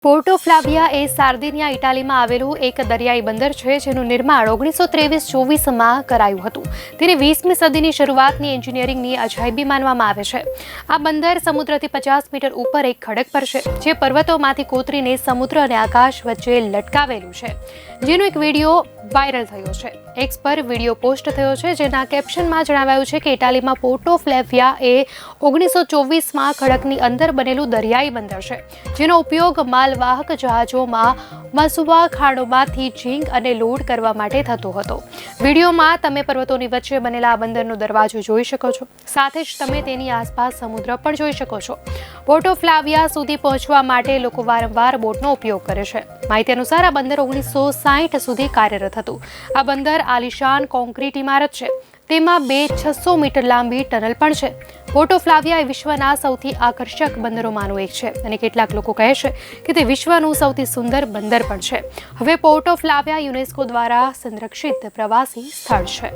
પોર્ટો ફ્લાવિયા એ સાર્દિનિયા ઇટાલીમાં આવેલું એક દરિયાઈ બંદર છે, જેનું નિર્માણ 1923-24માં કરાયું હતું. તેને 20મી સદીની શરૂઆતની એન્જિનિયરિંગની અજાયબી માનવામાં આવે છે. આ બંદર સમુદ્રથી 50 મીટર ઉપર એક ખડક પર છે, જે પર્વતોમાંથી કોતરીને સમુદ્ર અને આકાશ વચ્ચે લટકાવેલું છે, જેનો એક વિડીયો વાયરલ થયો છે. એક્સ પર વિડીયો પોસ્ટ થયો છે, જેના કેપ્શનમાં જણાવાયું છે કે ઇટાલીમાં પોર્ટો ફ્લાવિયા એ 1924માં ખડકની અંદર બનેલું દરિયાઈ બંદર છે, જેનો ઉપયોગ માલવાહક જહાજોમાં મસુવા ખાણોમાંથી ઝીંક અને લોડ કરવા માટે થતો હતો. વિડીયોમાં તમે પર્વતોની વચ્ચે બનેલા આ બંદરનો દરવાજો જોઈ શકો છો. સાથે જ તમે તેની આસપાસ સમુદ્ર પણ જોઈ શકો છો. પોર્ટો ફ્લાવિયા સુધી પહોંચવા માટે લોકો વારંવાર બોટનો ઉપયોગ કરે છે. માહિતી અનુસાર આ બંદર 1960 સુધી કાર્યરત હતું. આ બંદર આલિશાન કોન્ક્રીટ ઇમારત છે. તેમાં 600 મીટર લાંબી ટનલ પણ છે. પોર્ટો ફ્લાવિયા એ વિશ્વના સૌથી આકર્ષક બંદરોમાંનું એક છે અને કેટલાક લોકો કહે છે કે તે વિશ્વનું સૌથી સુંદર બંદર પણ છે. હવે પોર્ટો ફ્લાવિયા યુનેસ્કો દ્વારા સંરક્ષિત પ્રવાસી સ્થળ છે.